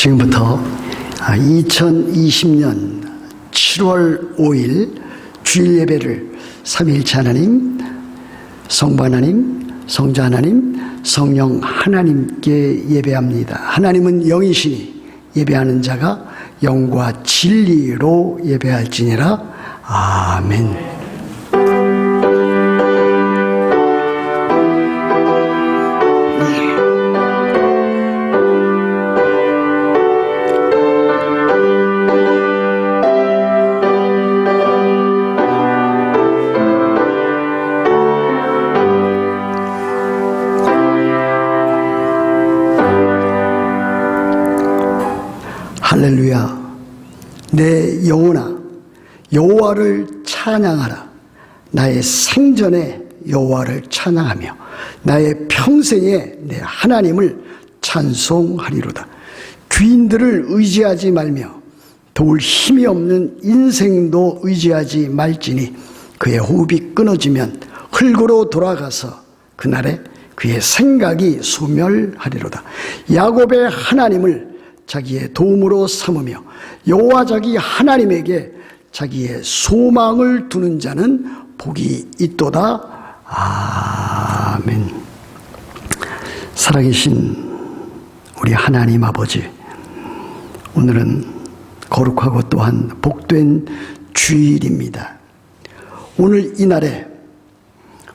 지금부터 2020년 7월 5일 주일 예배를 삼위일체 하나님, 성부 하나님, 성자 하나님, 성령 하나님께 예배합니다. 하나님은 영이시니 예배하는 자가 영과 진리로 예배할지니라. 아멘. 할렐루야. 내 영혼아 여호와를 찬양하라. 나의 생전에 여호와를 찬양하며 나의 평생에 내 하나님을 찬송하리로다. 귀인들을 의지하지 말며 도울 힘이 없는 인생도 의지하지 말지니 그의 호흡이 끊어지면 흙으로 돌아가서 그날에 그의 생각이 소멸하리로다. 야곱의 하나님을 자기의 도움으로 삼으며 여호와 자기 하나님에게 자기의 소망을 두는 자는 복이 있도다. 아멘. 살아계신 우리 하나님 아버지, 오늘은 거룩하고 또한 복된 주일입니다. 오늘 이날에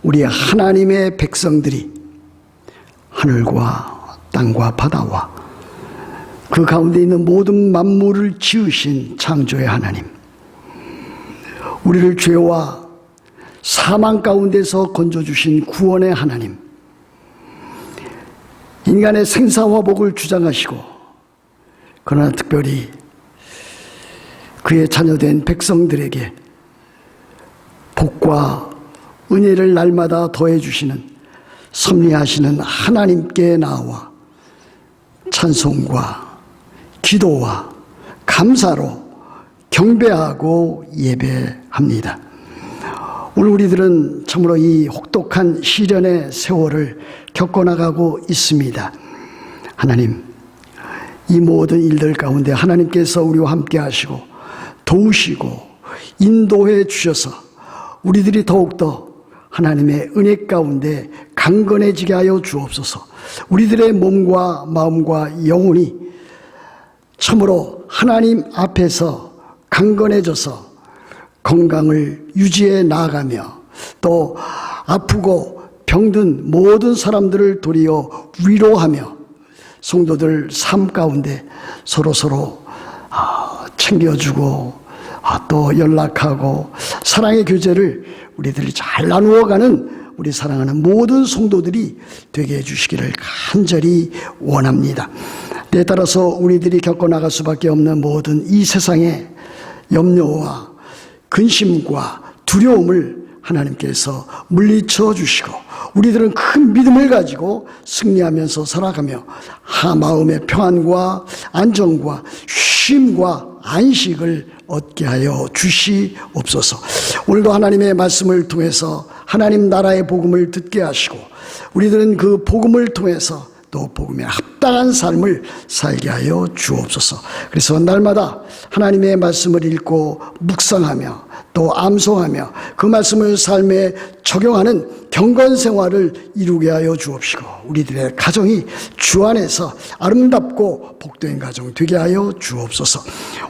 우리 하나님의 백성들이 하늘과 땅과 바다와 그 가운데 있는 모든 만물을 지으신 창조의 하나님, 우리를 죄와 사망 가운데서 건져주신 구원의 하나님, 인간의 생사화복을 주장하시고 그러나 특별히 그의 자녀된 백성들에게 복과 은혜를 날마다 더해주시는 섭리하시는 하나님께 나와 찬송과 기도와 감사로 경배하고 예배합니다. 오늘 우리들은 참으로 이 혹독한 시련의 세월을 겪어나가고 있습니다. 하나님, 이 모든 일들 가운데 하나님께서 우리와 함께 하시고 도우시고 인도해 주셔서 우리들이 더욱더 하나님의 은혜 가운데 강건해지게 하여 주옵소서. 우리들의 몸과 마음과 영혼이 참으로 하나님 앞에서 강건해져서 건강을 유지해 나아가며 또 아프고 병든 모든 사람들을 도리어 위로하며 성도들 삶 가운데 서로서로 챙겨주고 또 연락하고 사랑의 교제를 우리들이 잘 나누어가는 우리 사랑하는 모든 성도들이 되게 해주시기를 간절히 원합니다. 때에 따라서 우리들이 겪어나갈 수밖에 없는 모든 이 세상의 염려와 근심과 두려움을 하나님께서 물리쳐 주시고 우리들은 큰 믿음을 가지고 승리하면서 살아가며 마음의 평안과 안정과 쉼과 안식을 얻게 하여 주시옵소서. 오늘도 하나님의 말씀을 통해서 하나님 나라의 복음을 듣게 하시고 우리들은 그 복음을 통해서 또 복음에 합당한 삶을 살게 하여 주옵소서. 그래서 날마다 하나님의 말씀을 읽고 묵상하며 또 암송하며 그 말씀을 삶에 적용하는 경건 생활을 이루게 하여 주옵시고 우리들의 가정이 주 안에서 아름답고 복된 가정 되게 하여 주옵소서.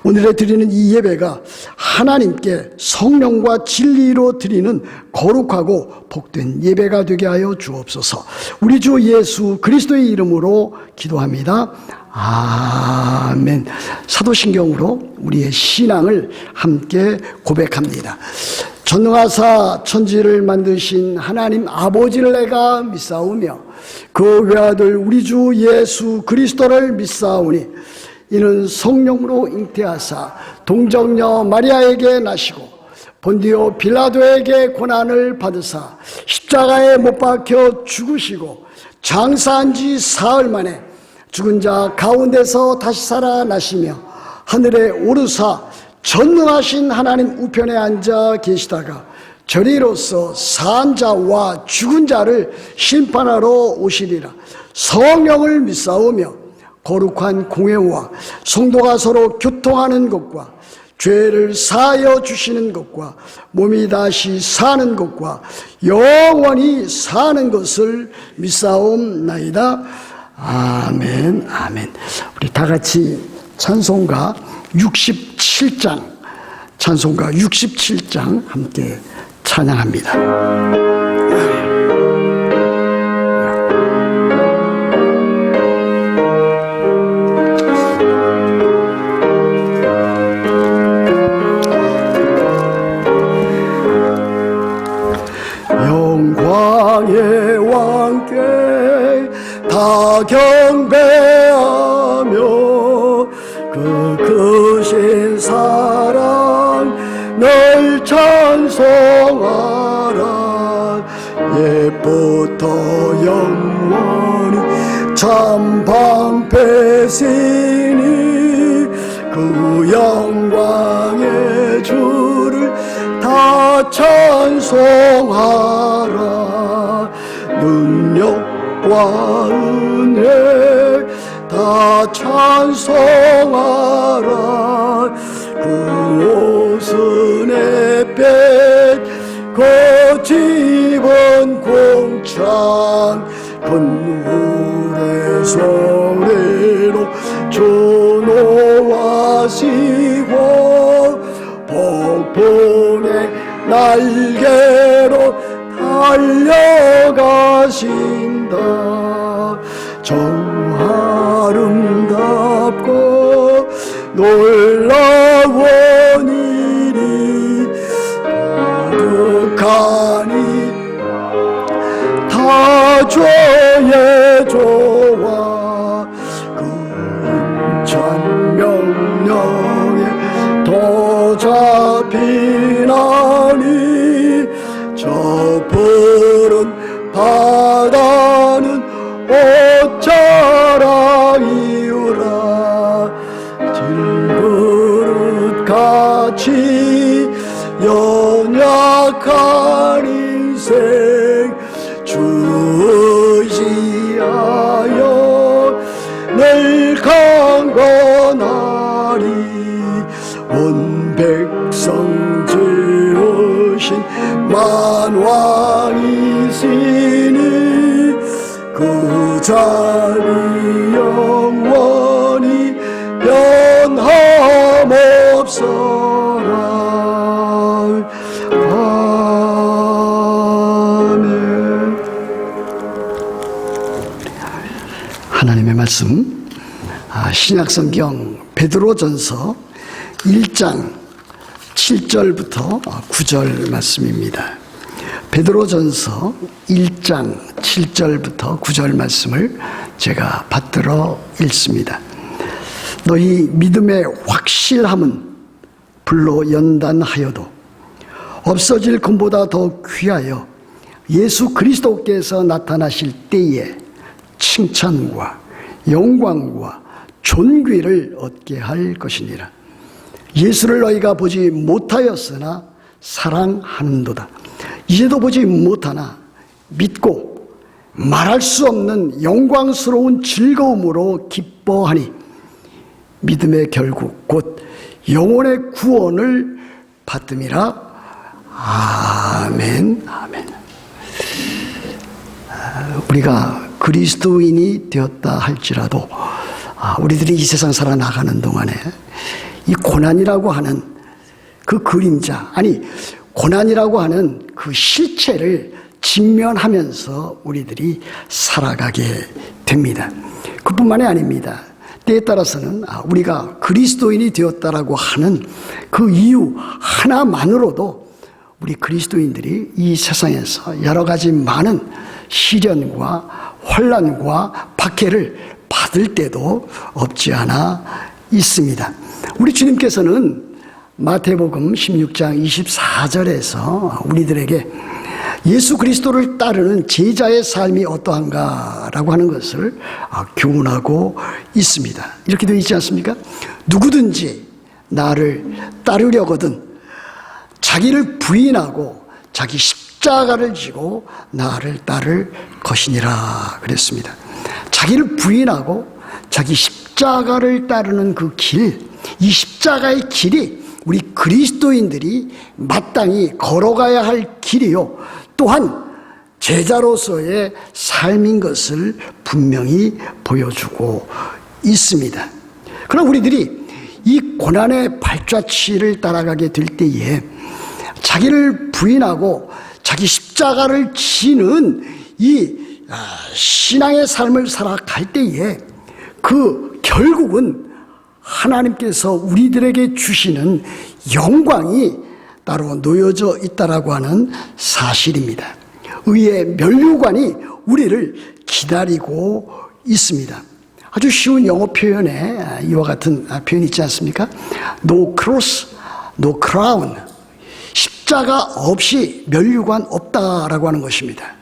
오늘에 드리는 이 예배가 하나님께 성령과 진리로 드리는 거룩하고 복된 예배가 되게 하여 주옵소서. 우리 주 예수 그리스도의 이름으로 기도합니다. 아멘. 사도신경으로 우리의 신앙을 함께 고백합니다. 전능하사 천지를 만드신 하나님 아버지를 내가 믿사오며 그 외아들 우리 주 예수 그리스도를 믿사오니 이는 성령으로 잉태하사 동정녀 마리아에게 나시고 본디오 빌라도에게 고난을 받으사 십자가에 못 박혀 죽으시고 장사한 지 사흘 만에 죽은 자 가운데서 다시 살아나시며 하늘에 오르사 전능하신 하나님 우편에 앉아 계시다가 저리로서 산 자와 죽은 자를 심판하러 오시리라. 성령을 믿사오며 거룩한 공회와 성도가 서로 교통하는 것과 죄를 사하여 주시는 것과 몸이 다시 사는 것과 영원히 사는 것을 믿사옵나이다. 아멘, 아멘. 우리 다 같이 찬송가 67장, 찬송가 67장 함께 찬양합니다. 영광의 왕께 다 경배하며 그 크신 사랑 널 찬송하라. 옛부터 영원히 참 방패시니 그 영광의 주를 다 찬송하라. 능력과 은혜 다 찬송하라. 그 옷은 햇볕 거집은 공창 근울의 소리로 조노하시고 폭풍의 날개로 달려가신다. 정 아름답고 놀라운 일이 가득하니 다 죄의 조와 그 임찬 명령에 더 잡히나니 저 푸른 바다는 옷자락이유라. 질그릇같이 연약한 인생 주의하여 늘 강건하리. 온 백성 지으신 만왕이시니 그 자리 영원히 변함없어라. 아멘. 하나님의 말씀, 신약성경 베드로전서 1장 7절부터 9절 말씀입니다. 베드로전서 1장 7절부터 9절 말씀을 제가 받들어 읽습니다. 너희 믿음의 확실함은 불로 연단하여도 없어질 금보다 더 귀하여 예수 그리스도께서 나타나실 때에 칭찬과 영광과 존귀를 얻게 할 것이니라. 예수를 너희가 보지 못하였으나 사랑하는도다. 이제도 보지 못하나 믿고 말할 수 없는 영광스러운 즐거움으로 기뻐하니 믿음의 결국 곧 영혼의 구원을 받음이라. 아멘, 아멘. 우리가 그리스도인이 되었다 할지라도 우리들이 이 세상 살아나가는 동안에 이 고난이라고 하는 그 그림자, 아니 고난이라고 하는 그 실체를 직면하면서 우리들이 살아가게 됩니다. 그뿐만이 아닙니다. 때에 따라서는 우리가 그리스도인이 되었다라고 하는 그 이유 하나만으로도 우리 그리스도인들이 이 세상에서 여러 가지 많은 시련과 혼란과 박해를 받을 때도 없지 않아 있습니다. 우리 주님께서는 마태복음 16장 24절에서 우리들에게 예수 그리스도를 따르는 제자의 삶이 어떠한가라고 하는 것을 교훈하고 있습니다. 이렇게 되어 있지 않습니까? 누구든지 나를 따르려거든 자기를 부인하고 자기 십자가를 지고 나를 따를 것이니라 그랬습니다. 자기를 부인하고 자기 십자가를 따르는 그 길, 이 십자가의 길이 우리 그리스도인들이 마땅히 걸어가야 할 길이요, 또한 제자로서의 삶인 것을 분명히 보여주고 있습니다. 그럼 우리들이 이 고난의 발자취를 따라가게 될 때에 자기를 부인하고 자기 십자가를 지는 이 신앙의 삶을 살아갈 때에 그 결국은 하나님께서 우리들에게 주시는 영광이 따로 놓여져 있다라고 하는 사실입니다. 의의 면류관이 우리를 기다리고 있습니다. 아주 쉬운 영어 표현에 이와 같은 표현이 있지 않습니까? No cross, no crown. 십자가 없이 면류관 없다라고 하는 것입니다.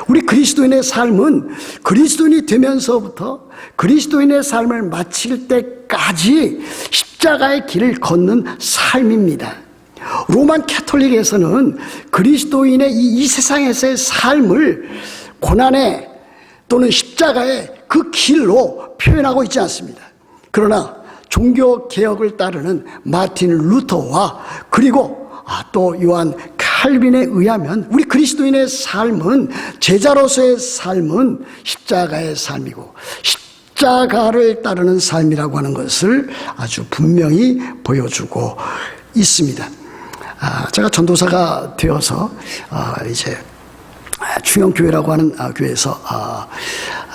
우리 그리스도인의 삶은 그리스도인이 되면서부터 그리스도인의 삶을 마칠 때까지 십자가의 길을 걷는 삶입니다. 로만 캐톨릭에서는 그리스도인의 이 세상에서의 삶을 고난의 또는 십자가의 그 길로 표현하고 있지 않습니다. 그러나 종교개혁을 따르는 마틴 루터와 그리고 또 요한 칼빈에 의하면 우리 그리스도인의 삶은, 제자로서의 삶은 십자가의 삶이고 십자가를 따르는 삶이라고 하는 것을 아주 분명히 보여주고 있습니다. 제가 전도사가 되어서 이제 충영교회라고 하는 교회에서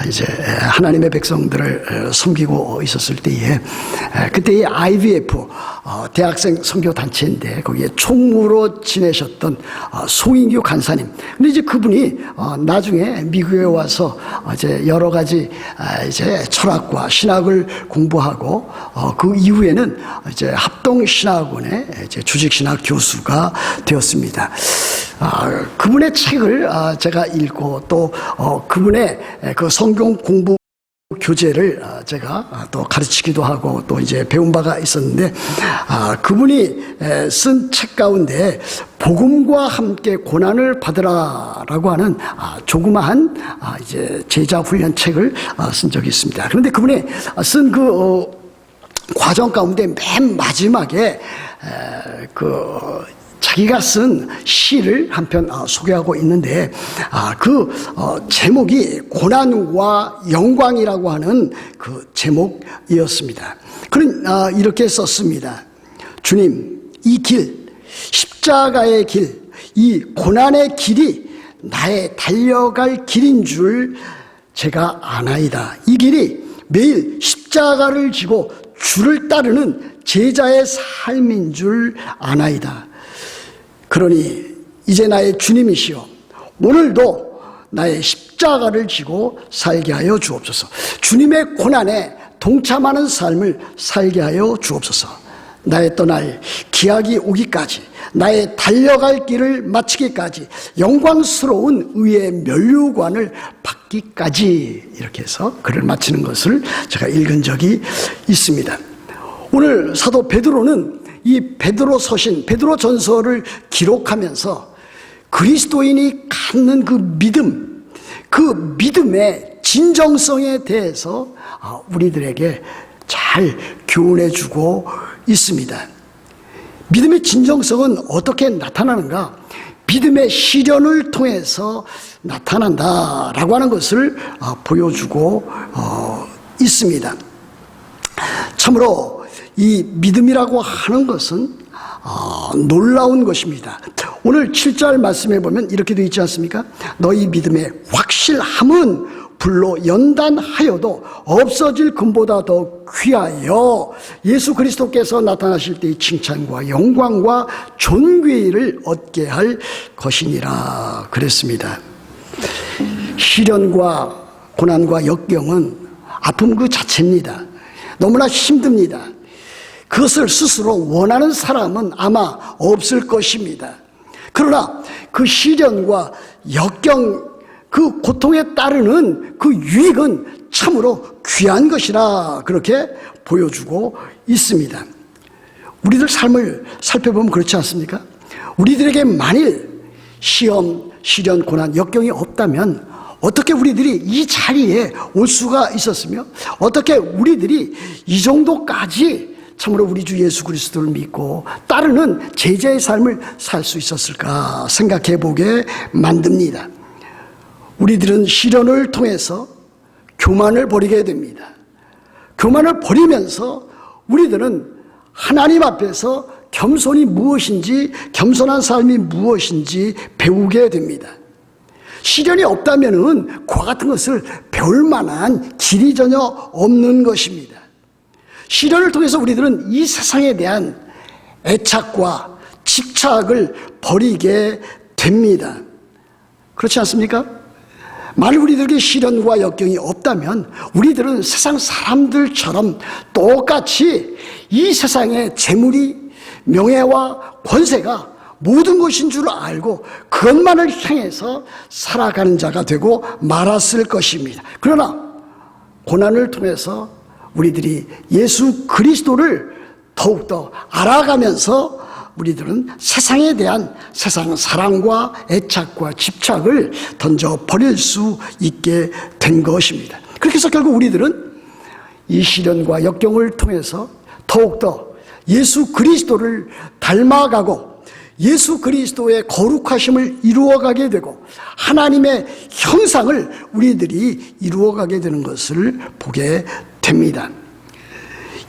이제 하나님의 백성들을 섬기고 있었을 때에, 그때 이 IVF 대학생 선교 단체인데 거기에 총무로 지내셨던 송인규 간사님. 근데 이제 그분이 나중에 미국에 와서 이제 여러 가지 이제 철학과 신학을 공부하고 그 이후에는 이제 합동신학원의 이제 주직신학 교수가 되었습니다. 그분의 책을 제가 읽고 또 그분의 그 성경 공부 교재를 제가 또 가르치기도 하고 또 이제 배운 바가 있었는데, 그분이 쓴 책 가운데 복음과 함께 고난을 받으라라고 하는 조그마한 이제 제자 훈련 책을 쓴 적이 있습니다. 그런데 그분이 쓴 그 과정 가운데 맨 마지막에 자기가 쓴 시를 한 편 소개하고 있는데, 그 제목이 고난과 영광이라고 하는 그 제목이었습니다. 그는 이렇게 썼습니다. 주님, 이 길, 십자가의 길, 이 고난의 길이 나의 달려갈 길인 줄 제가 아나이다. 이 길이 매일 십자가를 지고 주를 따르는 제자의 삶인 줄 아나이다. 그러니 이제 나의 주님이시여, 오늘도 나의 십자가를 지고 살게 하여 주옵소서. 주님의 고난에 동참하는 삶을 살게 하여 주옵소서. 나의 떠날 기약이 오기까지, 나의 달려갈 길을 마치기까지, 영광스러운 의의 면류관을 받기까지, 이렇게 해서 글을 마치는 것을 제가 읽은 적이 있습니다. 오늘 사도 베드로는 이 베드로 서신, 베드로 전서를 기록하면서 그리스도인이 갖는 그 믿음, 그 믿음의 진정성에 대해서 우리들에게 잘 교훈해주고 있습니다. 믿음의 진정성은 어떻게 나타나는가? 믿음의 시련을 통해서 나타난다라고 하는 것을 보여주고 있습니다. 참으로 이 믿음이라고 하는 것은 놀라운 것입니다. 오늘 7절 말씀해 보면 이렇게 되어 있지 않습니까? 너희 믿음의 확실함은 불로 연단하여도 없어질 금보다 더 귀하여 예수 그리스도께서 나타나실 때의 칭찬과 영광과 존귀를 얻게 할 것이니라 그랬습니다. 시련과 고난과 역경은 아픔 그 자체입니다. 너무나 힘듭니다. 그것을 스스로 원하는 사람은 아마 없을 것입니다. 그러나 그 시련과 역경, 그 고통에 따르는 그 유익은 참으로 귀한 것이라 그렇게 보여주고 있습니다. 우리들 삶을 살펴보면 그렇지 않습니까? 우리들에게 만일 시험, 시련, 고난, 역경이 없다면 어떻게 우리들이 이 자리에 올 수가 있었으며 어떻게 우리들이 이 정도까지 참으로 우리 주 예수 그리스도를 믿고 따르는 제자의 삶을 살 수 있었을까 생각해 보게 만듭니다. 우리들은 시련을 통해서 교만을 버리게 됩니다. 교만을 버리면서 우리들은 하나님 앞에서 겸손이 무엇인지, 겸손한 삶이 무엇인지 배우게 됩니다. 시련이 없다면은 그와 같은 것을 배울 만한 길이 전혀 없는 것입니다. 시련을 통해서 우리들은 이 세상에 대한 애착과 집착을 버리게 됩니다. 그렇지 않습니까? 만일 우리들에게 시련과 역경이 없다면 우리들은 세상 사람들처럼 똑같이 이 세상의 재물이, 명예와 권세가 모든 것인 줄 알고 그것만을 향해서 살아가는 자가 되고 말았을 것입니다. 그러나 고난을 통해서 우리들이 예수 그리스도를 더욱더 알아가면서 우리들은 세상에 대한 세상 사랑과 애착과 집착을 던져버릴 수 있게 된 것입니다. 그렇게 해서 결국 우리들은 이 시련과 역경을 통해서 더욱더 예수 그리스도를 닮아가고 예수 그리스도의 거룩하심을 이루어가게 되고 하나님의 형상을 우리들이 이루어가게 되는 것을 보게 됩니다.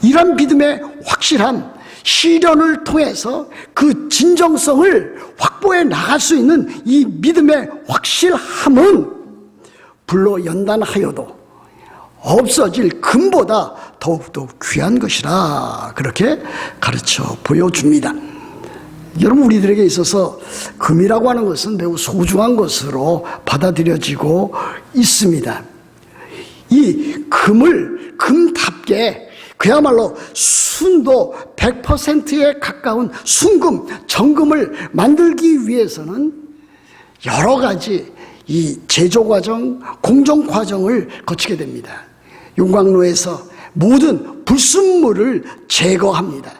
이런 믿음의 확실함, 시련을 통해서 그 진정성을 확보해 나갈 수 있는 이 믿음의 확실함은 불로 연단하여도 없어질 금보다 더욱더 귀한 것이라 그렇게 가르쳐 보여줍니다. 여러분, 우리들에게 있어서 금이라고 하는 것은 매우 소중한 것으로 받아들여지고 있습니다. 이 금을 금답게 그야말로 순도 100%에 가까운 순금, 정금을 만들기 위해서는 여러 가지 이 제조 과정, 공정 과정을 거치게 됩니다. 용광로에서 모든 불순물을 제거합니다.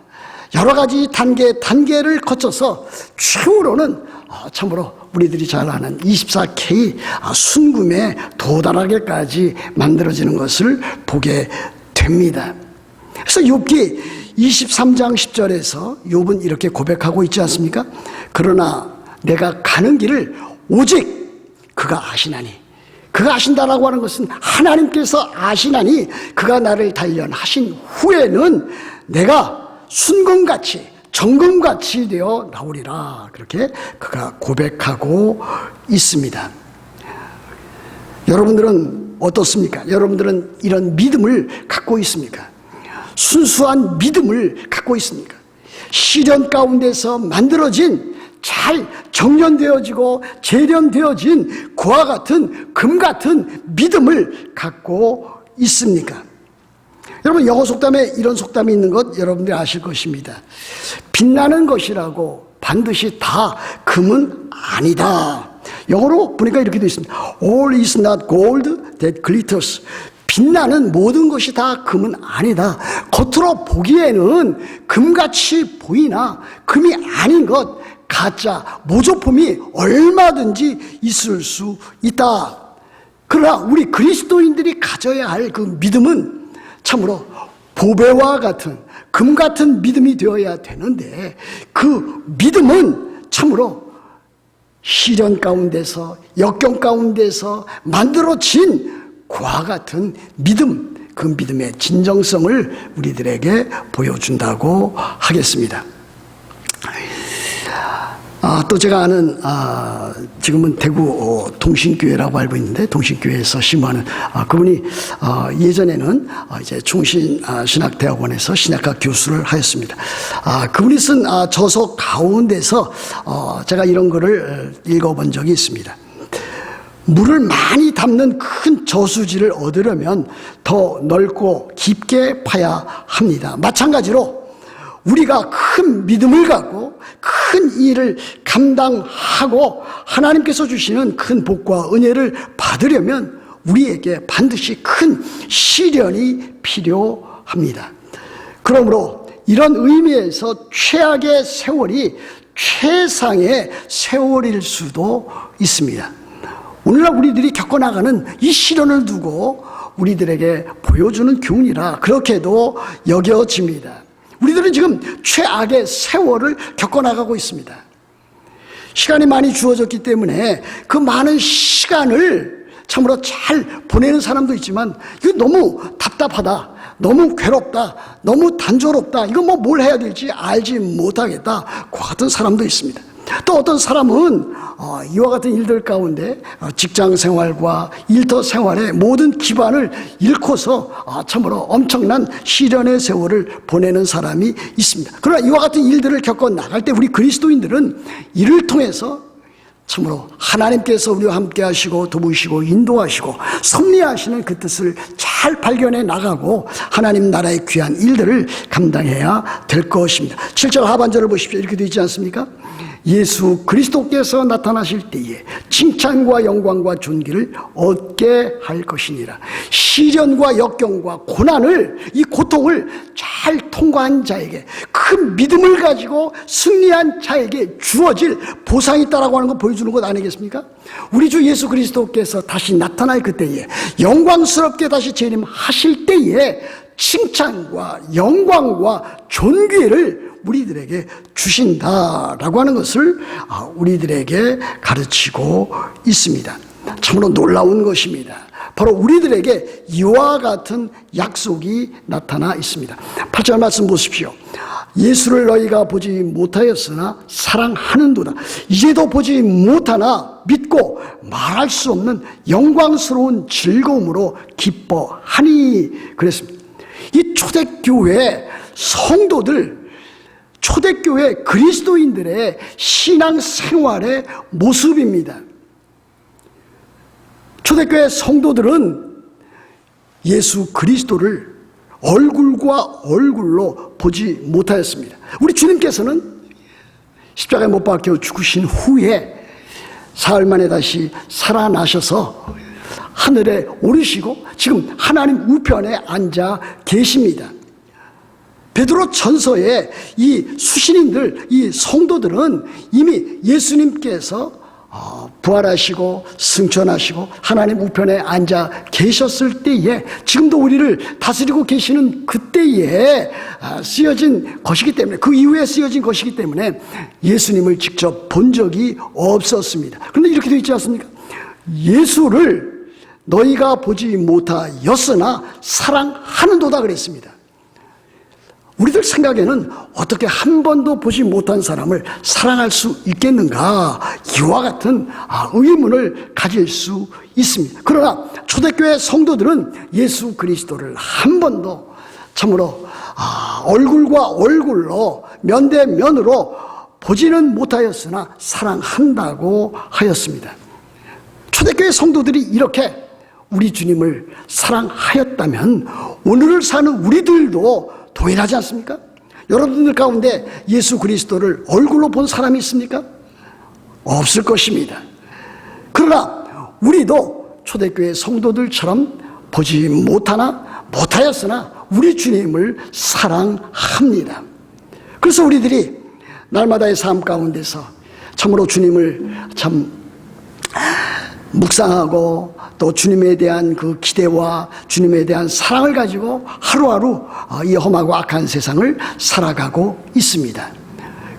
여러 가지 단계를 거쳐서 최후로는 참으로 우리들이 잘 아는 24K 순금에 도달하게까지 만들어지는 것을 보게 됩니다. 그래서 욥기 23장 10절에서 욥은 이렇게 고백하고 있지 않습니까? 그러나 내가 가는 길을 오직 그가 아시나니, 그가 아신다라고 하는 것은 하나님께서 아시나니 그가 나를 단련하신 후에는 내가 순금같이 정금같이 되어 나오리라, 그렇게 그가 고백하고 있습니다. 여러분들은 어떻습니까? 여러분들은 이런 믿음을 갖고 있습니까? 순수한 믿음을 갖고 있습니까? 시련 가운데서 만들어진 잘 정련되어지고 재련되어진 그와 같은 금 같은 믿음을 갖고 있습니까? 여러분, 영어 속담에 이런 속담이 있는 것 여러분들이 아실 것입니다. 빛나는 것이라고 반드시 다 금은 아니다. 영어로 보니까 이렇게 되어 있습니다. All is not gold that glitters. 빛나는 모든 것이 다 금은 아니다. 겉으로 보기에는 금같이 보이나 금이 아닌 것, 가짜, 모조품이 얼마든지 있을 수 있다. 그러나 우리 그리스도인들이 가져야 할 그 믿음은 참으로 보배와 같은 금 같은 믿음이 되어야 되는데, 그 믿음은 참으로 시련 가운데서 역경 가운데서 만들어진 그와 같은 믿음, 그 믿음의 진정성을 우리들에게 보여준다고 하겠습니다. 또 제가 아는 지금은 대구 동신교회라고 알고 있는데, 동신교회에서 심호하는 그분이 예전에는 이제 충신신학대학원에서 신학과 교수를 하였습니다. 그분이 쓴 저서 가운데서 제가 이런 거를 읽어본 적이 있습니다. 물을 많이 담는 큰 저수지를 얻으려면 더 넓고 깊게 파야 합니다. 마찬가지로 우리가 큰 믿음을 갖고 큰 일을 감당하고 하나님께서 주시는 큰 복과 은혜를 받으려면 우리에게 반드시 큰 시련이 필요합니다. 그러므로 이런 의미에서 최악의 세월이 최상의 세월일 수도 있습니다. 오늘날 우리들이 겪어나가는 이 시련을 두고 우리들에게 보여주는 교훈이라 그렇게도 여겨집니다. 우리들은 지금 최악의 세월을 겪어나가고 있습니다. 시간이 많이 주어졌기 때문에 그 많은 시간을 참으로 잘 보내는 사람도 있지만 이거 너무 답답하다, 너무 괴롭다, 너무 단조롭다, 이거 뭐 뭘 해야 될지 알지 못하겠다, 그 같은 사람도 있습니다. 또 어떤 사람은 이와 같은 일들 가운데 직장 생활과 일터 생활의 모든 기반을 잃고서 참으로 엄청난 시련의 세월을 보내는 사람이 있습니다. 그러나 이와 같은 일들을 겪어 나갈 때 우리 그리스도인들은 이를 통해서 참으로 하나님께서 우리와 함께 하시고 도우시고 인도하시고 섭리하시는 그 뜻을 잘 발견해 나가고 하나님 나라의 귀한 일들을 감당해야 될 것입니다. 7절 하반절을 보십시오. 이렇게 되어 있지 않습니까? 예수 그리스도께서 나타나실 때에 칭찬과 영광과 존귀를 얻게 할 것이니라. 시련과 역경과 고난을, 이 고통을 잘 통과한 자에게, 큰 믿음을 가지고 승리한 자에게 주어질 보상이 있다라고 하는 거 보여주는 것 아니겠습니까? 우리 주 예수 그리스도께서 다시 나타날 그때에, 영광스럽게 다시 재림하실 때에 칭찬과 영광과 존귀를 우리들에게 주신다라고 하는 것을 우리들에게 가르치고 있습니다. 참으로 놀라운 것입니다. 바로 우리들에게 이와 같은 약속이 나타나 있습니다. 8절 말씀 보십시오. 예수를 너희가 보지 못하였으나 사랑하는도다. 이제도 보지 못하나 믿고 말할 수 없는 영광스러운 즐거움으로 기뻐하니 그랬습니다. 이 초대교회 성도들, 초대교회 그리스도인들의 신앙생활의 모습입니다. 초대교회 성도들은 예수 그리스도를 얼굴과 얼굴로 보지 못하였습니다. 우리 주님께서는 십자가에 못 박혀 죽으신 후에 사흘 만에 다시 살아나셔서 하늘에 오르시고 지금 하나님 우편에 앉아 계십니다. 베드로 전서에 이 수신인들, 이 성도들은 이미 예수님께서 부활하시고 승천하시고 하나님 우편에 앉아 계셨을 때에, 지금도 우리를 다스리고 계시는 그때에 쓰여진 것이기 때문에, 그 이후에 쓰여진 것이기 때문에 예수님을 직접 본 적이 없었습니다. 그런데 이렇게 되어 있지 않습니까? 예수를 너희가 보지 못하였으나 사랑하는도다 그랬습니다. 우리들 생각에는 어떻게 한 번도 보지 못한 사람을 사랑할 수 있겠는가, 이와 같은 의문을 가질 수 있습니다. 그러나 초대교회 성도들은 예수 그리스도를 한 번도 참으로 얼굴과 얼굴로 면대면으로 보지는 못하였으나 사랑한다고 하였습니다. 초대교회 성도들이 이렇게 우리 주님을 사랑하였다면 오늘을 사는 우리들도 동일하지 않습니까? 여러분들 가운데 예수 그리스도를 얼굴로 본 사람이 있습니까? 없을 것입니다. 그러나 우리도 초대교회 성도들처럼 보지 못하였으나 우리 주님을 사랑합니다. 그래서 우리들이 날마다의 삶 가운데서 참으로 주님을 참 묵상하고 또 주님에 대한 그 기대와 주님에 대한 사랑을 가지고 하루하루 이 험하고 악한 세상을 살아가고 있습니다.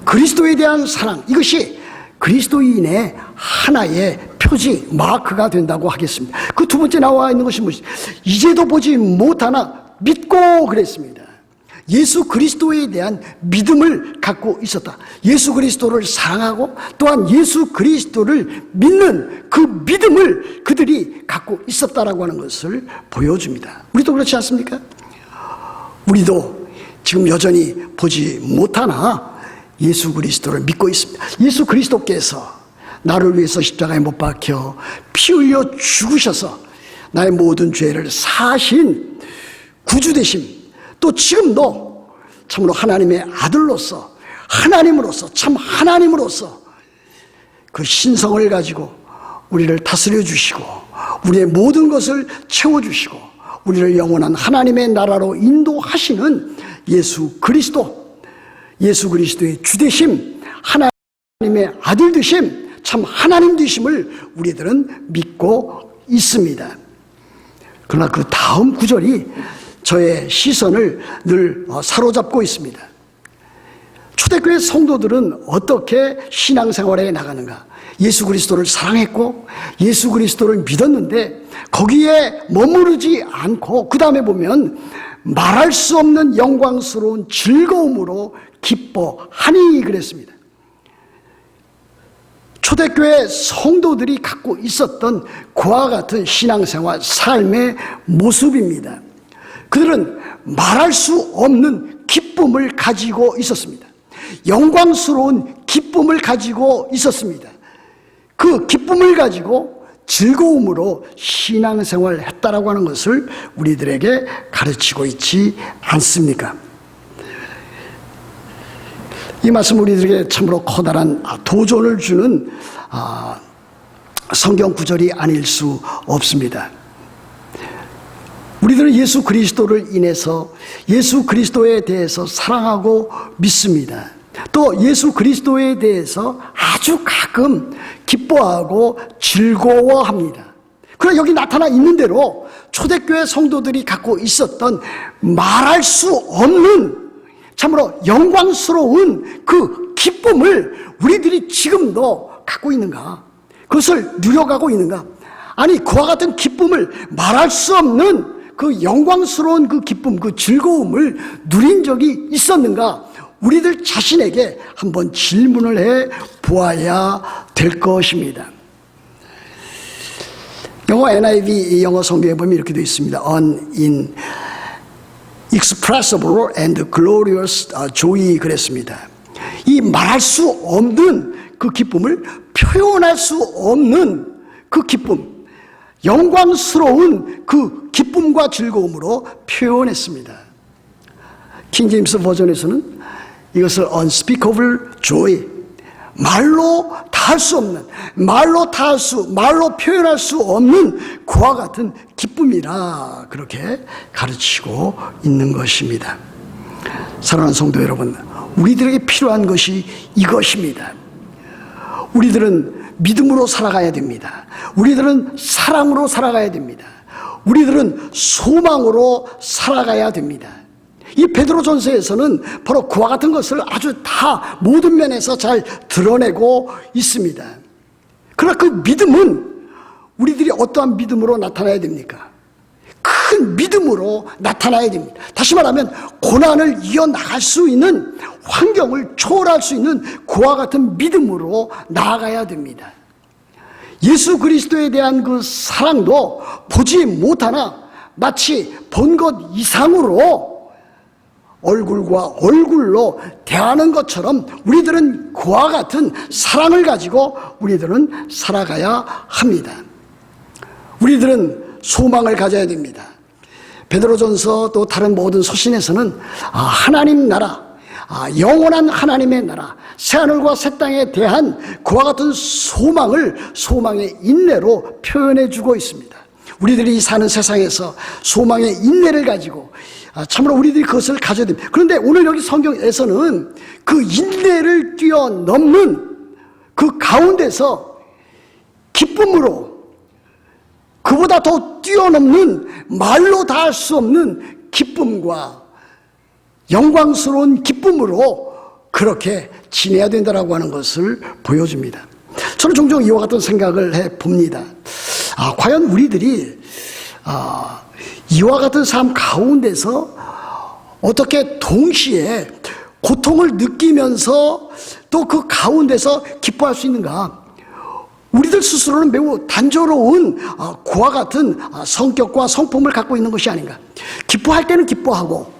그리스도에 대한 사랑, 이것이 그리스도인의 하나의 표지, 마크가 된다고 하겠습니다. 그 두 번째 나와 있는 것이 무엇이죠? 이제도 보지 못하나 믿고 그랬습니다. 예수 그리스도에 대한 믿음을 갖고 있었다. 예수 그리스도를 사랑하고 또한 예수 그리스도를 믿는 그 믿음을 그들이 갖고 있었다라고 하는 것을 보여줍니다. 우리도 그렇지 않습니까? 우리도 지금 여전히 보지 못하나 예수 그리스도를 믿고 있습니다. 예수 그리스도께서 나를 위해서 십자가에 못 박혀 피 흘려 죽으셔서 나의 모든 죄를 사하신 구주 되심, 또 지금도 참으로 하나님의 아들로서, 하나님으로서, 참 하나님으로서 그 신성을 가지고 우리를 다스려 주시고 우리의 모든 것을 채워주시고 우리를 영원한 하나님의 나라로 인도하시는 예수 그리스도, 예수 그리스도의 주 되심, 하나님의 아들 되심, 참 하나님 되심을 우리들은 믿고 있습니다. 그러나 그 다음 구절이 저의 시선을 늘 사로잡고 있습니다. 초대교회 성도들은 어떻게 신앙생활에 나가는가? 예수 그리스도를 사랑했고 예수 그리스도를 믿었는데 거기에 머무르지 않고 그 다음에 보면 말할 수 없는 영광스러운 즐거움으로 기뻐하니 그랬습니다. 초대교회 성도들이 갖고 있었던 그와 같은 신앙생활, 삶의 모습입니다. 그들은 말할 수 없는 기쁨을 가지고 있었습니다. 영광스러운 기쁨을 가지고 있었습니다. 그 기쁨을 가지고 즐거움으로 신앙생활을 했다라고 하는 것을 우리들에게 가르치고 있지 않습니까? 이 말씀 우리들에게 참으로 커다란 도전을 주는 성경 구절이 아닐 수 없습니다. 우리들은 예수 그리스도를 인해서 예수 그리스도에 대해서 사랑하고 믿습니다. 또 예수 그리스도에 대해서 아주 가끔 기뻐하고 즐거워합니다. 그러나 여기 나타나 있는 대로 초대교회 성도들이 갖고 있었던 말할 수 없는 참으로 영광스러운 그 기쁨을 우리들이 지금도 갖고 있는가? 그것을 누려가고 있는가? 아니 그와 같은 기쁨을 말할 수 없는 그 영광스러운 그 기쁨, 그 즐거움을 누린 적이 있었는가? 우리들 자신에게 한번 질문을 해 보아야 될 것입니다. 영어 NIV 영어 성경에 보면 이렇게 되어 있습니다. Inexpressible and glorious joy 그랬습니다. 이 말할 수 없는 그 기쁨을 표현할 수 없는 그 기쁨, 영광스러운 그 기쁨과 즐거움으로 표현했습니다. 킹제임스 버전에서는 이것을 unspeakable joy, 말로 다 할 수 없는, 말로 표현할 수 없는 그와 같은 기쁨이라 그렇게 가르치고 있는 것입니다. 사랑하는 성도 여러분, 우리들에게 필요한 것이 이것입니다. 우리들은 믿음으로 살아가야 됩니다. 우리들은 사랑으로 살아가야 됩니다. 우리들은 소망으로 살아가야 됩니다. 이 베드로전서에서는 바로 그와 같은 것을 아주 다 모든 면에서 잘 드러내고 있습니다. 그러나 그 믿음은 우리들이 어떠한 믿음으로 나타나야 됩니까? 큰 믿음으로 나타나야 됩니다. 다시 말하면 고난을 이어나갈 수 있는 환경을 초월할 수 있는 그와 같은 믿음으로 나아가야 됩니다. 예수 그리스도에 대한 그 사랑도 보지 못하나 마치 본 것 이상으로 얼굴과 얼굴로 대하는 것처럼 우리들은 그와 같은 사랑을 가지고 우리들은 살아가야 합니다. 우리들은 소망을 가져야 됩니다. 베드로전서 또 다른 모든 서신에서는 하나님 나라, 영원한 하나님의 나라, 새하늘과 새 땅에 대한 그와 같은 소망의 인내로 표현해 주고 있습니다. 우리들이 사는 세상에서 소망의 인내를 가지고 참으로 우리들이 그것을 가져야 됩니다. 그런데 오늘 여기 성경에서는 그 인내를 뛰어넘는 그 가운데서 기쁨으로 그보다 더 뛰어넘는 말로 다 할 수 없는 기쁨과 영광스러운 기쁨으로 그렇게 지내야 된다라고 하는 것을 보여줍니다. 저는 종종 이와 같은 생각을 해봅니다. 과연 우리들이 이와 같은 삶 가운데서 어떻게 동시에 고통을 느끼면서 또 그 가운데서 기뻐할 수 있는가? 우리들 스스로는 매우 단조로운 그와 같은 성격과 성품을 갖고 있는 것이 아닌가? 기뻐할 때는 기뻐하고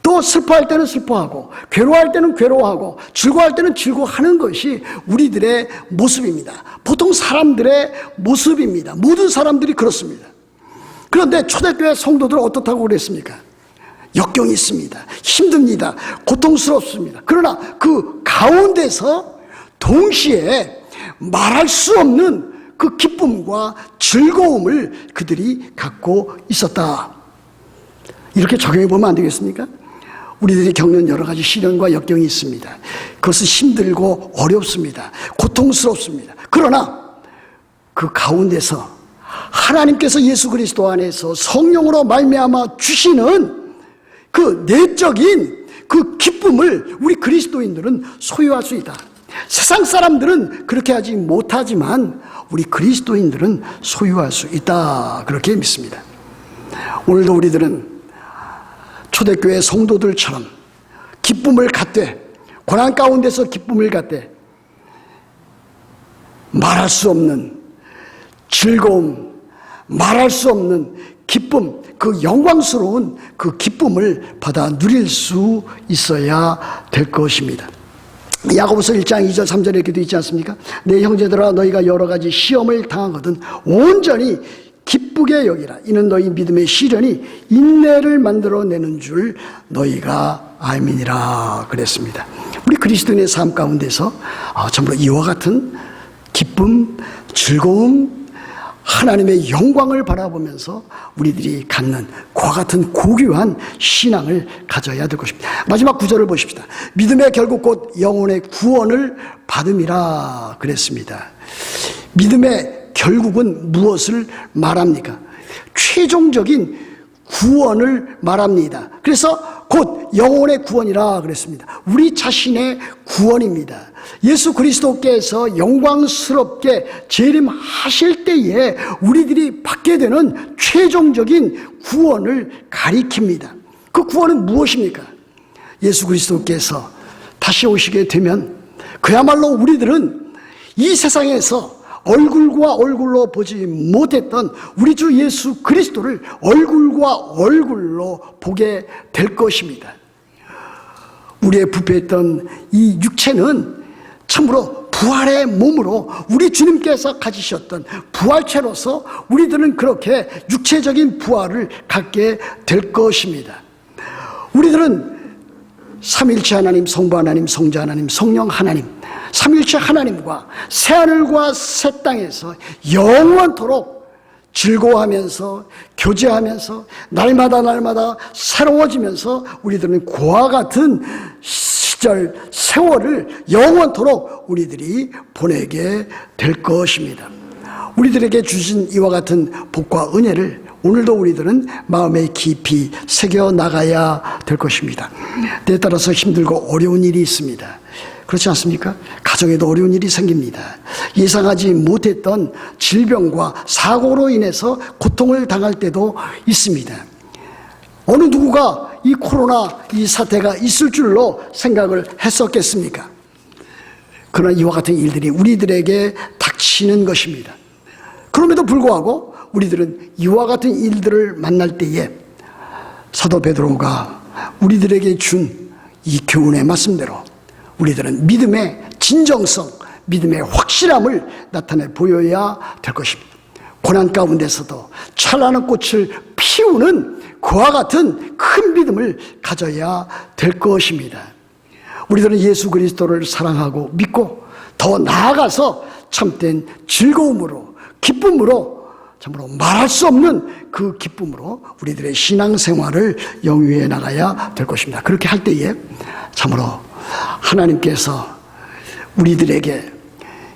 또 슬퍼할 때는 슬퍼하고 괴로워할 때는 괴로워하고 즐거워할 때는 즐거워하는 것이 우리들의 모습입니다. 보통 사람들의 모습입니다. 모든 사람들이 그렇습니다. 그런데 초대교회 성도들은 어떻다고 그랬습니까? 역경이 있습니다. 힘듭니다. 고통스럽습니다. 그러나 그 가운데서 동시에 말할 수 없는 그 기쁨과 즐거움을 그들이 갖고 있었다. 이렇게 적용해 보면 안 되겠습니까? 우리들이 겪는 여러 가지 시련과 역경이 있습니다. 그것은 힘들고 어렵습니다. 고통스럽습니다. 그러나 그 가운데서 하나님께서 예수 그리스도 안에서 성령으로 말미암아 주시는 그 내적인 그 기쁨을 우리 그리스도인들은 소유할 수 있다. 세상 사람들은 그렇게 하지 못하지만 우리 그리스도인들은 소유할 수 있다, 그렇게 믿습니다. 오늘도 우리들은 초대교회 성도들처럼 기쁨을 갖되, 고난 가운데서 기쁨을 갖되 말할 수 없는 즐거움, 말할 수 없는 기쁨, 그 영광스러운 그 기쁨을 받아 누릴 수 있어야 될 것입니다. 야고보서 1장 2절 3절에 이렇게 되어 있지 않습니까? 내 형제들아, 너희가 여러 가지 시험을 당하거든 온전히 기쁘게 여기라. 이는 너희 믿음의 시련이 인내를 만들어내는 줄 너희가 알미니라 그랬습니다. 우리 그리스도인의 삶 가운데서 참으로 이와 같은 기쁨, 즐거움, 하나님의 영광을 바라보면서 우리들이 갖는 그와 같은 고귀한 신앙을 가져야 될 것입니다. 마지막 구절을 보십시다. 믿음의 결국 곧 영혼의 구원을 받음이라 그랬습니다. 믿음의 결국은 무엇을 말합니까? 최종적인 구원을 말합니다. 그래서 곧 영혼의 구원이라 그랬습니다. 우리 자신의 구원입니다. 예수 그리스도께서 영광스럽게 재림하실 때에 우리들이 받게 되는 최종적인 구원을 가리킵니다. 그 구원은 무엇입니까? 예수 그리스도께서 다시 오시게 되면 그야말로 우리들은 이 세상에서 얼굴과 얼굴로 보지 못했던 우리 주 예수 그리스도를 얼굴과 얼굴로 보게 될 것입니다. 우리의 부패했던 이 육체는 참으로 부활의 몸으로 우리 주님께서 가지셨던 부활체로서 우리들은 그렇게 육체적인 부활을 갖게 될 것입니다. 우리들은 삼일체 하나님, 성부 하나님, 성자 하나님, 성령 하나님, 삼일체 하나님과 새하늘과 새 땅에서 영원토록 즐거워하면서 교제하면서 날마다 새로워지면서 우리들은 그와 같은 시절, 세월을 영원토록 우리들이 보내게 될 것입니다. 우리들에게 주신 이와 같은 복과 은혜를 오늘도 우리들은 마음에 깊이 새겨나가야 될 것입니다. 때에 따라서 힘들고 어려운 일이 있습니다. 그렇지 않습니까? 가정에도 어려운 일이 생깁니다. 예상하지 못했던 질병과 사고로 인해서 고통을 당할 때도 있습니다. 어느 누구가 이 코로나 이 사태가 있을 줄로 생각을 했었겠습니까? 그러나 이와 같은 일들이 우리들에게 닥치는 것입니다. 그럼에도 불구하고 우리들은 이와 같은 일들을 만날 때에 사도 베드로가 우리들에게 준 이 교훈의 말씀대로 우리들은 믿음의 진정성, 믿음의 확실함을 나타내 보여야 될 것입니다. 고난 가운데서도 찬란한 꽃을 피우는 그와 같은 큰 믿음을 가져야 될 것입니다. 우리들은 예수 그리스도를 사랑하고 믿고 더 나아가서 참된 즐거움으로, 기쁨으로, 참으로 말할 수 없는 그 기쁨으로 우리들의 신앙생활을 영위해 나가야 될 것입니다. 그렇게 할 때에 참으로 하나님께서 우리들에게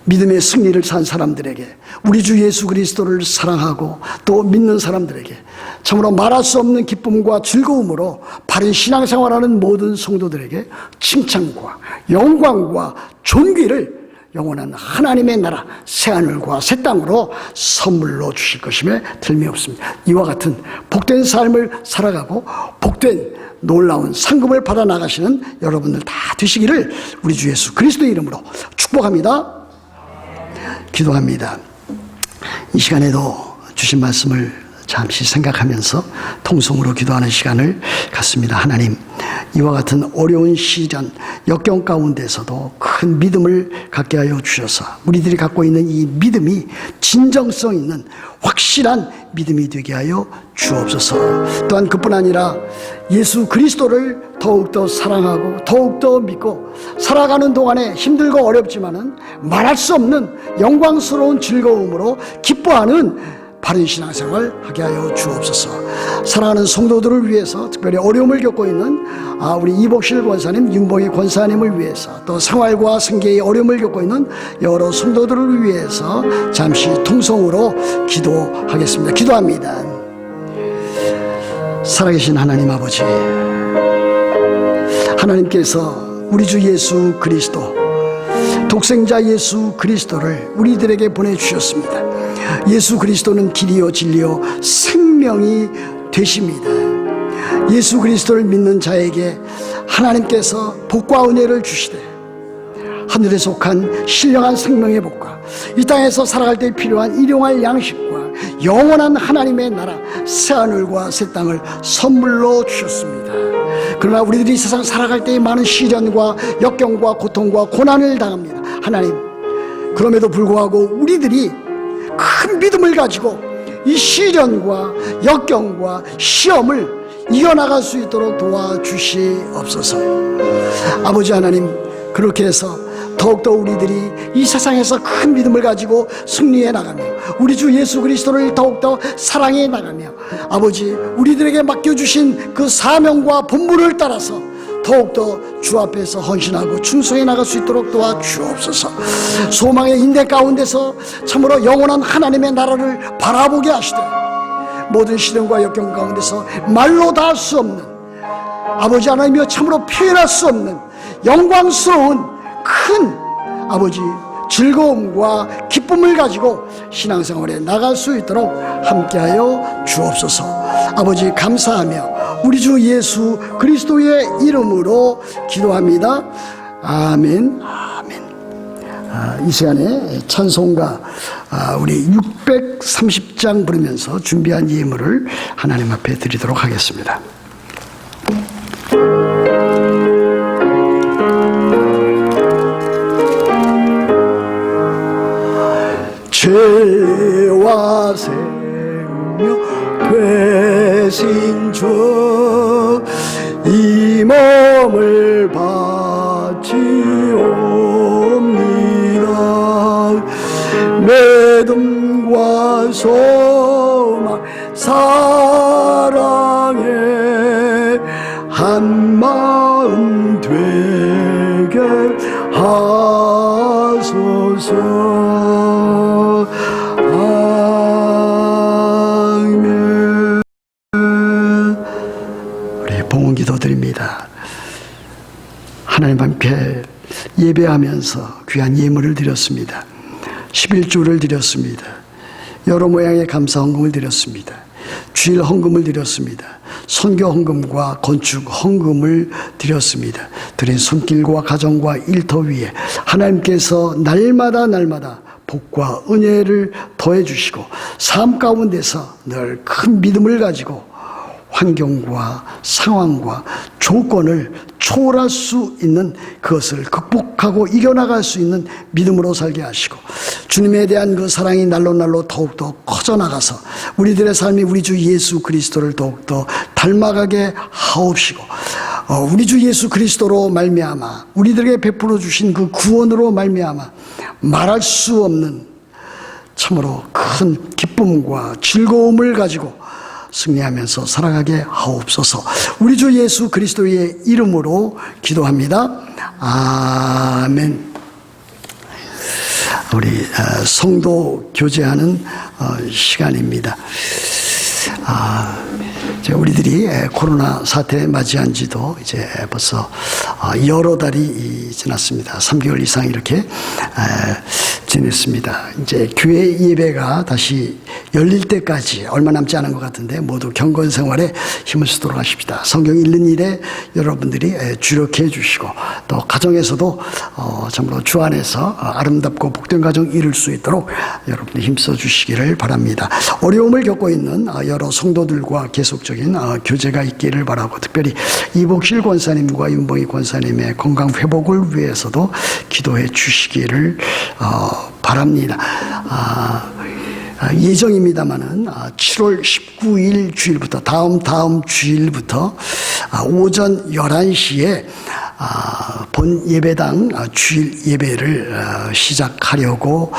믿음의 승리를 산 사람들에게, 우리 주 예수 그리스도를 사랑하고 또 믿는 사람들에게 참으로 말할 수 없는 기쁨과 즐거움으로 바른 신앙생활하는 모든 성도들에게 칭찬과 영광과 존귀를 영원한 하나님의 나라 새하늘과 새 땅으로 선물로 주실 것임에 틀림이 없습니다. 이와 같은 복된 삶을 살아가고 복된 놀라운 상급을 받아 나가시는 여러분들 다 되시기를 우리 주 예수 그리스도의 이름으로 축복합니다. 기도합니다. 이 시간에도 주신 말씀을 잠시 생각하면서 통성으로 기도하는 시간을 갖습니다. 하나님, 이와 같은 어려운 시련, 역경 가운데서도 큰 믿음을 갖게 하여 주셔서 우리들이 갖고 있는 이 믿음이 진정성 있는 확실한 믿음이 되게 하여 주옵소서. 또한 그뿐 아니라 예수 그리스도를 더욱더 사랑하고 더욱더 믿고 살아가는 동안에 힘들고 어렵지만은 말할 수 없는 영광스러운 즐거움으로 기뻐하는 바른 신앙생활 하게 하여 주옵소서. 사랑하는 성도들을 위해서, 특별히 어려움을 겪고 있는 우리 이복실 권사님, 윤봉희 권사님을 위해서, 또 생활과 생계의 어려움을 겪고 있는 여러 성도들을 위해서 잠시 통성으로 기도하겠습니다. 기도합니다. 살아계신 하나님 아버지, 하나님께서 우리 주 예수 그리스도, 독생자 예수 그리스도를 우리들에게 보내주셨습니다. 예수 그리스도는 길이요 진리요 생명이 되십니다. 예수 그리스도를 믿는 자에게 하나님께서 복과 은혜를 주시되 하늘에 속한 신령한 생명의 복과 이 땅에서 살아갈 때 필요한 일용할 양식과 영원한 하나님의 나라 새하늘과 새 땅을 선물로 주셨습니다. 그러나 우리들이 세상 살아갈 때에 많은 시련과 역경과 고통과 고난을 당합니다. 하나님, 그럼에도 불구하고 우리들이 큰 믿음을 가지고 이 시련과 역경과 시험을 이겨나갈 수 있도록 도와주시옵소서. 아버지 하나님, 그렇게 해서 더욱더 우리들이 이 세상에서 큰 믿음을 가지고 승리해 나가며 우리 주 예수 그리스도를 더욱더 사랑해 나가며 아버지, 우리들에게 맡겨주신 그 사명과 본분을 따라서 더욱더 주 앞에서 헌신하고 충성해 나갈 수 있도록 도와주옵소서. 소망의 인대 가운데서 참으로 영원한 하나님의 나라를 바라보게 하시되 모든 시련과 역경 가운데서 말로 다 할 수 없는 아버지 하나님이여 참으로 표현할 수 없는 영광스러운 큰 아버지 즐거움과 기쁨을 가지고 신앙생활에 나갈 수 있도록 함께하여 주옵소서. 아버지 감사하며 우리 주 예수 그리스도의 이름으로 기도합니다. 아멘. 아멘. 이 시간에 찬송가 우리 630장 부르면서 준비한 예물을 하나님 앞에 드리도록 하겠습니다. 죄와 생명 되신 주, 이 몸을 바치옵니다. 믿음과 소망 사랑에 한 마음 되게 하소서. 기도드립니다. 하나님 함께 예배하면서 귀한 예물을 드렸습니다. 11조를 드렸습니다. 여러 모양의 감사 헌금을 드렸습니다. 주일 헌금을 드렸습니다. 선교 헌금과 건축 헌금을 드렸습니다. 드린 손길과 가정과 일터 위에 하나님께서 날마다 복과 은혜를 더해 주시고 삶 가운데서 늘 큰 믿음을 가지고 환경과 상황과 조건을 초월할 수 있는 그것을 극복하고 이겨나갈 수 있는 믿음으로 살게 하시고 주님에 대한 그 사랑이 날로 더욱더 커져나가서 우리들의 삶이 우리 주 예수 그리스도를 더욱더 닮아가게 하옵시고 우리 주 예수 그리스도로 말미암아 우리들에게 베풀어 주신 그 구원으로 말미암아 말할 수 없는 참으로 큰 기쁨과 즐거움을 가지고 승리하면서 살아가게 하옵소서. 우리 주 예수 그리스도의 이름으로 기도합니다. 아멘. 우리 성도 교제하는 시간입니다. 우리들이 코로나 사태 맞이한 지도 이제 벌써 여러 달이 지났습니다. 3개월 이상 이렇게 지냈습니다. 이제 교회 예배가 다시 열릴 때까지 얼마 남지 않은 것 같은데 모두 경건 생활에 힘을 쓰도록 하십시다. 성경 읽는 일에 여러분들이 주력해 주시고 또 가정에서도 참으로 주 안에서 아름답고 복된 가정 이룰 수 있도록 여러분들이 힘써 주시기를 바랍니다. 어려움을 겪고 있는 여러 성도들과 계속적인 교제가 있기를 바라고 특별히 이복실 권사님과 윤봉희 권사님의 건강 회복을 위해서도 기도해 주시기를 바랍니다. 예정입니다만은 7월 19일 주일부터 다음 주일부터 오전 11시에 본 예배당 주일 예배를 시작하려고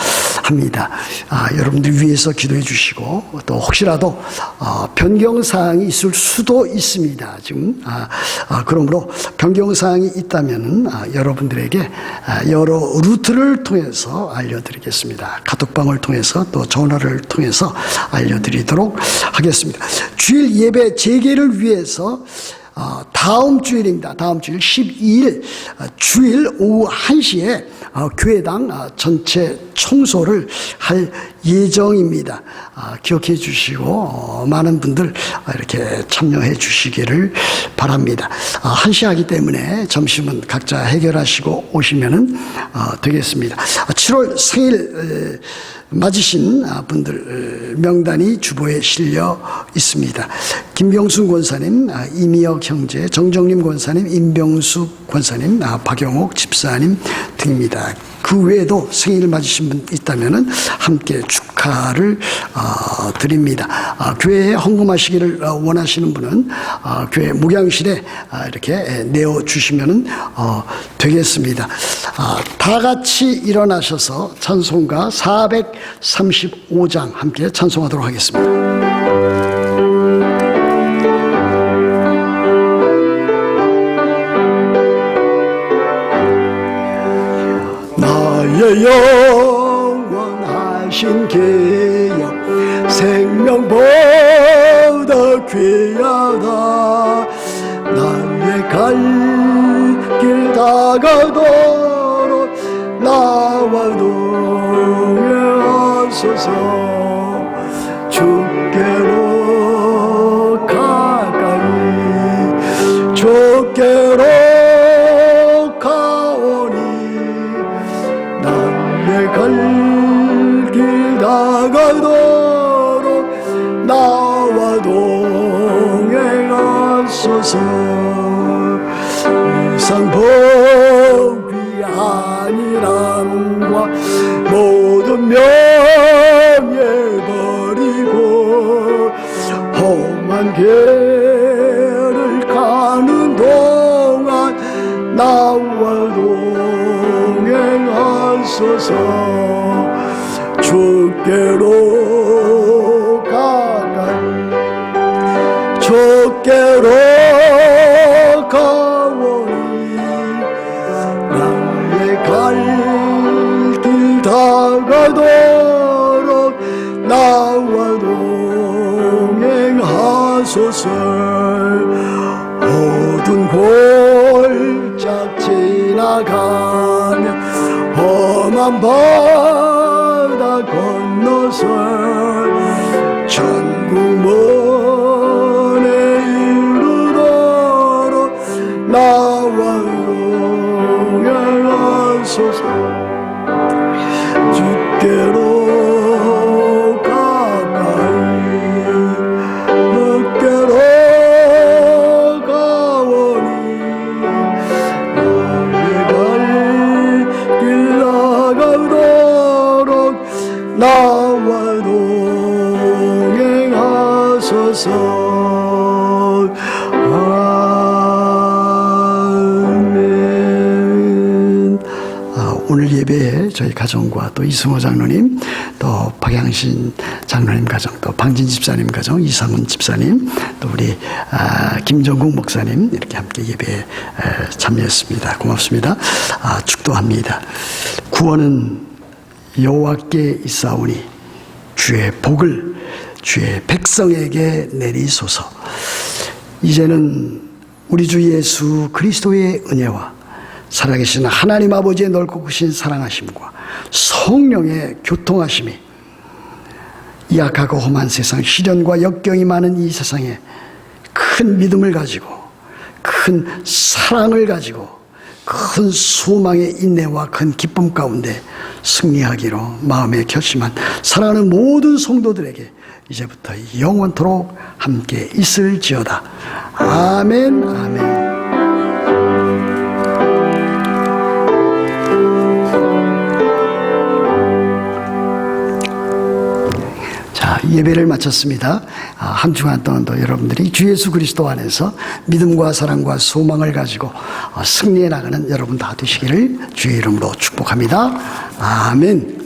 합니다. 여러분들 위해서 기도해 주시고 또 혹시라도 변경사항이 있을 수도 있습니다. 지금 그러므로 변경사항이 있다면 여러분들에게 여러 루트를 통해서 알려드리겠습니다. 카톡방을 통해서 또 전화를 통해서 알려드리도록 하겠습니다. 주일 예배 재개를 위해서 다음 주일입니다. 다음 주일 12일 주일 오후 1시에 교회당 전체 청소를 할 예정입니다. 기억해 주시고 많은 분들 이렇게 참여해 주시기를 바랍니다. 1시 하기 때문에 점심은 각자 해결하시고 오시면 되겠습니다. 7월 생일 맞으신 분들 명단이 주보에 실려 있습니다. 김병순 권사님, 이미혁 형제, 정정림 권사님, 임병숙 권사님, 박영옥 집사님 등입니다. 그 외에도 생일을 맞으신 분 있다면 함께 축하를 드립니다. 교회에 헌금하시기를 원하시는 분은 교회 목양실에 이렇게 내어주시면 되겠습니다. 다 같이 일어나셔서 찬송가 435장 함께 찬송하도록 하겠습니다. 나의 영원하신 계여 생명보다 귀하다. 나의 갈 길 다가도록 나와 동행하소서. 주께로 가까이 주께로 갈 길 다가도록 나와 동행하소서. 이상 법이 아니람과 모든 명예 버리고 험한 길을 가는 동안 나와 동행하소서. 주께로 가까이 주께로 가오니 나의 갈 길 다가도록 나와 동행하소서. 어두운 골짝 지나가며 험한 바다 건너서 천국 문에 이르도록 나와 동행하소서. 주께로 가까이 주께로 가오니 나와 동행하소서. 아멘. 오늘 예배에 저희 가정과 또 이승호 장로님, 또 박양신 장로님 가정, 또 방진 집사님 가정, 이상훈 집사님, 또 우리 김정국 목사님 이렇게 함께 예배에 참여했습니다. 고맙습니다. 축도합니다. 구원은 여호와께 있사오니 주의 복을 주의 백성에게 내리소서. 이제는 우리 주 예수 그리스도의 은혜와 살아계신 하나님 아버지의 넓고 크신 사랑하심과 성령의 교통하심이 이 악하고 험한 세상, 시련과 역경이 많은 이 세상에 큰 믿음을 가지고 큰 사랑을 가지고 큰 소망의 인내와 큰 기쁨 가운데 승리하기로 마음에 결심한 사랑하는 모든 성도들에게 이제부터 영원토록 함께 있을지어다. 아멘. 아멘. 자, 예배를 마쳤습니다. 한 주간 동안도 여러분들이 주 예수 그리스도 안에서 믿음과 사랑과 소망을 가지고 승리해 나가는 여러분 다 되시기를 주의 이름으로 축복합니다. 아멘.